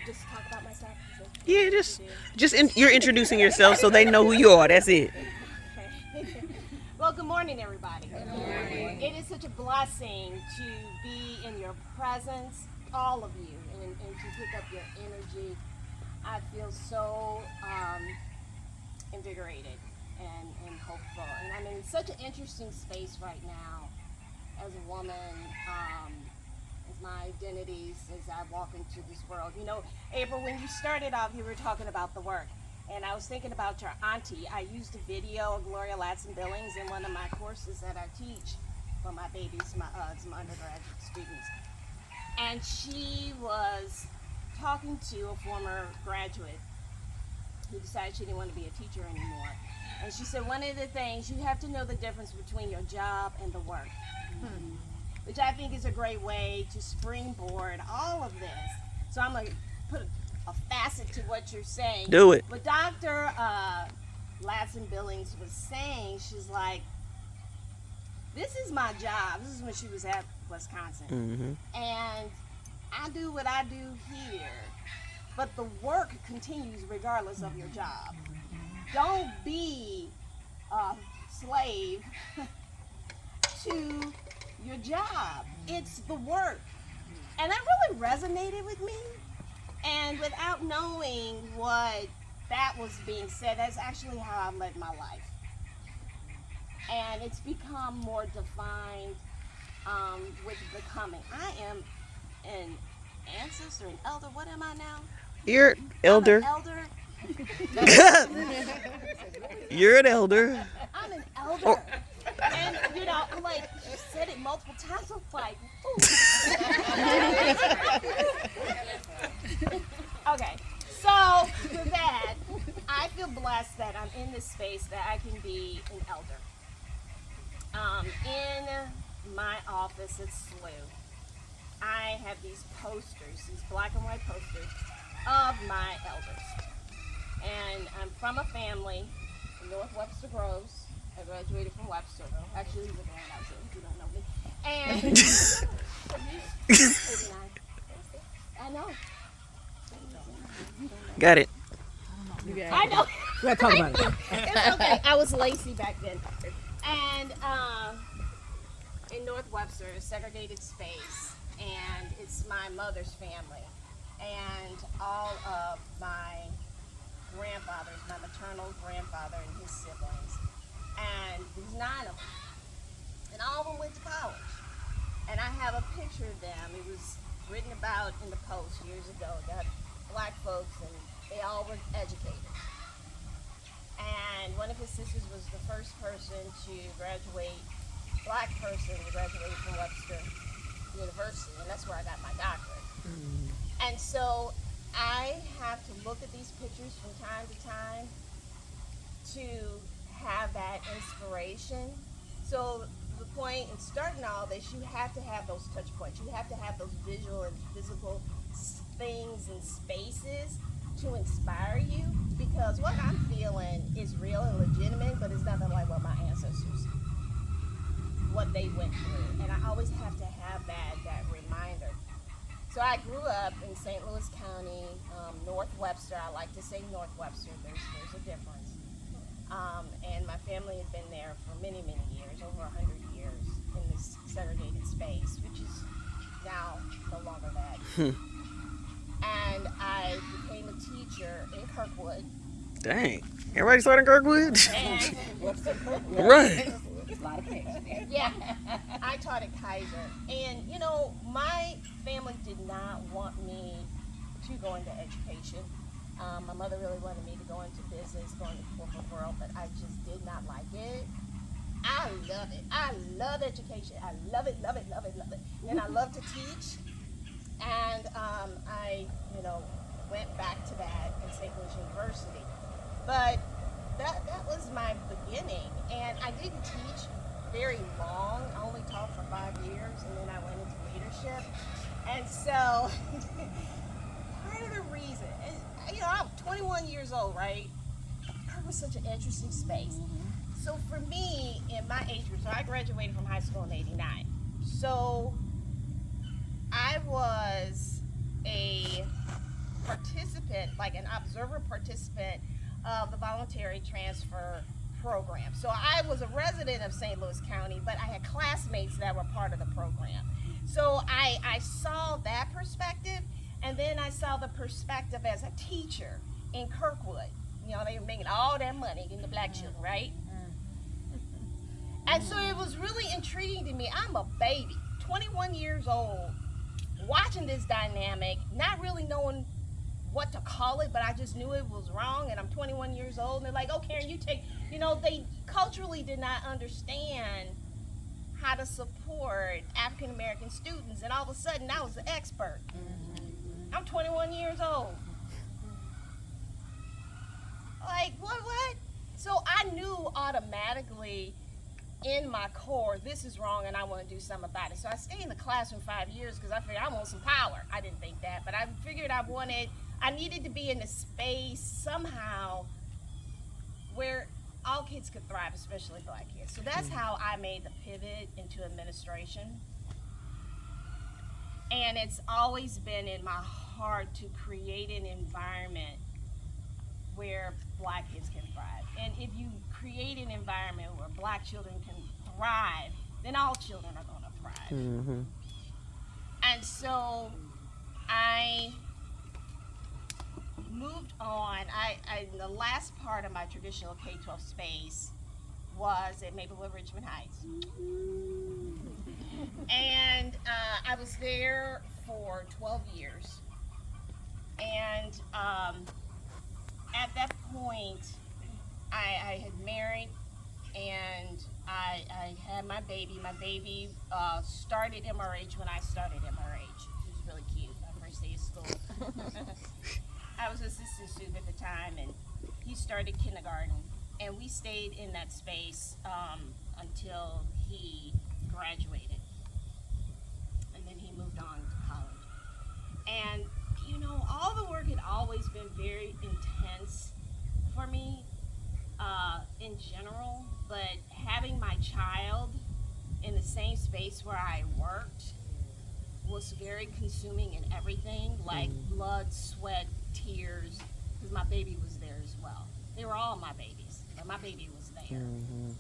Just talk about myself. Yeah, you're introducing yourself so they know who you are. That's it. Okay. Well, good morning, everybody. Good morning. It is such a blessing to be in your presence, all of you, and to pick up your energy. I feel so invigorated and hopeful. And I'm in such an interesting space right now as a woman. As my identities as I walk into this world. You know, April, when you started off, you were talking about the work. And I was thinking about your auntie. I used a video of Gloria Ladson-Billings in one of my courses that I teach for my babies, some undergraduate students. And she was talking to a former graduate who decided she didn't want to be a teacher anymore. And she said, one of the things, you have to know the difference between your job and the work. Which I think is a great way to springboard all of this. So I'm going to put a facet to what you're saying. Do it. What Dr. Ladson-Billings was saying, she's like, this is my job. This is when she was at Wisconsin. Mm-hmm. And I do what I do here. But the work continues regardless of your job. Don't be a slave to your job. It's the work. And that really resonated with me. And without knowing what that was being said, that's actually how I led my life. And it's become more defined with becoming. I am an ancestor, an elder. What am I now? You're elder. I'm an elder. You're an elder. I'm an elder. And, you know, like, she said it multiple times. I'm like, ooh. Okay, so with that, I feel blessed that I'm in this space that I can be an elder. In my office at SLU, I have these posters, these black and white posters of my elders. And I'm from a family in North Webster Groves. I graduated from Webster. Actually, we were going out there, if you don't know me. And 89. I know. Got it. I know. We gotta talk about it. It's okay. I was lazy back then. And in North Webster, a segregated space, and it's my mother's family, and all of my grandfathers, my maternal grandfather and his siblings. And there's 9 of them. And all of them went to college. And I have a picture of them. It was written about in the Post years ago. Got black folks, and they all were educated. And one of his sisters was the first person to graduate, black person to graduate from Webster University. And that's where I got my doctorate. And so I have to look at these pictures from time to time to have that inspiration. So the point in starting all this, you have to have those touch points. You have to have those visual and physical things and spaces to inspire you, because what I'm feeling is real and legitimate, but it's nothing like what my ancestors, what they went through. And I always have to have that reminder. So I grew up in St. Louis County, North Webster. I like to say North Webster. There's a difference. And my family had been there for many, many years, over 100 years, in this segregated space, which is now no longer that. And I became a teacher in Kirkwood. Dang. Everybody started in Kirkwood? And Right. yeah, I taught at Kaiser. And, you know, my family did not want me to go into education. My mother really wanted me to go into business, go into the corporate world, but I just did not like it. I love it. I love education. I love it, love it, love it, love it. And I love to teach. And I, you know, went back to that in St. Louis University. But that was my beginning. And I didn't teach very long. I only taught for 5 years, and then I went into leadership. And so part of the reason, you know, I'm 21 years old, right? That was such an interesting space. So for me, in my age group, so I graduated from high school in '89. So I was a participant, like an observer participant of the voluntary transfer program. So I was a resident of St. Louis County, but I had classmates that were part of the program. So I saw that perspective, and then I saw the perspective as a teacher in Kirkwood. You know, they were making all that money in the black children, right? And so it was really intriguing to me. I'm a baby, 21 years old, watching this dynamic, not really knowing what to call it, but I just knew it was wrong, and I'm 21 years old, and they're like, oh, Karen, you take, you know, they culturally did not understand how to support African American students, and all of a sudden I was the expert. I'm 21 years old. Like, what? So I knew automatically in my core, this is wrong and I want to do something about it. So I stayed in the classroom 5 years because I figured I want some power. I didn't think that, but I figured I needed to be in a space somehow where all kids could thrive, especially black kids. So that's how I made the pivot into administration. And it's always been in my heart to create an environment where black kids can thrive. And if you create an environment where black children can thrive, then all children are going to thrive. Mm-hmm. And so I moved on. The last part of my traditional K-12 space was at Maplewood Richmond Heights. And I was there for 12 years. And at that point, I had married, and I had my baby. My baby started MRH when I started MRH. It was really cute, my first day of school. I was assistant student at the time, and he started kindergarten. And we stayed in that space until he graduated. And then he moved on to college. And, you know, all the work had always been very intense for me in general, but having my child in the same space where I worked was very consuming in everything, like blood, sweat, tears, because my baby was there as well. They were all my babies, but my baby was there. And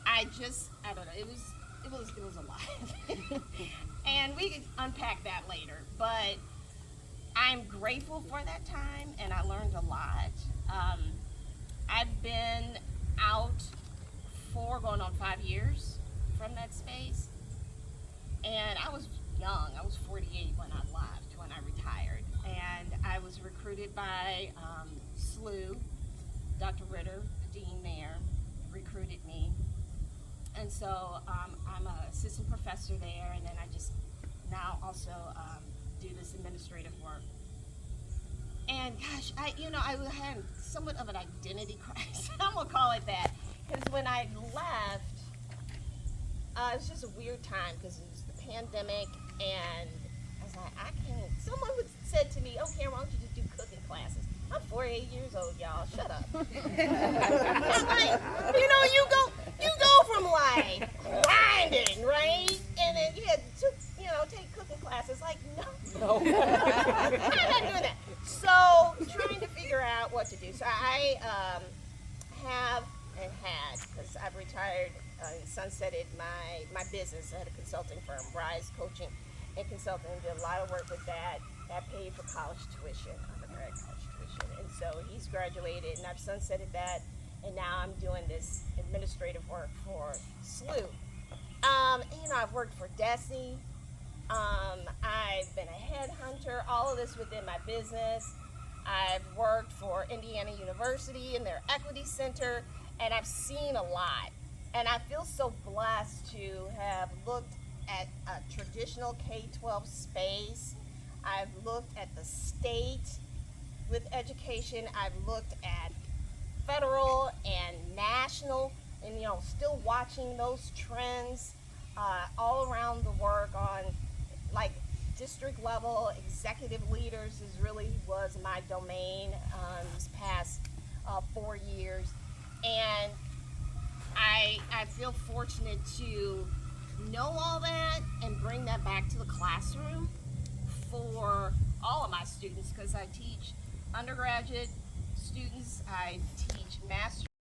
I don't know, it was a lot. And we could unpack that later, but I'm grateful for that time, and I learned a lot. I've been out for going on 5 years from that space, and I was young. I was 48 when I left, when I retired, and I was recruited by SLU. Dr. Ritter, the dean there, recruited me, and so I'm an assistant professor there, and then I just now also do this administrative work. And gosh, I had somewhat of an identity crisis. I'm gonna call it that, because when I left, it was just a weird time because it was the pandemic, and I was like, someone said to me, okay, why don't you just do cooking classes? I'm 48 years old, y'all. Shut up. I'm like, you go from like grinding, right? And then you had to, take cooking classes. Like, no. I'm not doing that. So trying to figure out what to do. So I have and had, because I've retired and sunsetted my business. I had a consulting firm, Rise Coaching and Consulting. Did a lot of work with that. That paid for college tuition, undergrad college tuition. And so he's graduated, and I've sunsetted that. And now I'm doing this administrative work for SLU. I've worked for DESE. I've been a headhunter, all of this within my business. I've worked for Indiana University in their Equity Center, and I've seen a lot. And I feel so blessed to have looked at a traditional K-12 space. I've looked at the state with education. I've looked at federal and national, and still watching those trends all around the work on like district level. Executive leaders was my domain these past 4 years, and I feel fortunate to know all that and bring that back to the classroom students because I teach undergraduate students, I teach master's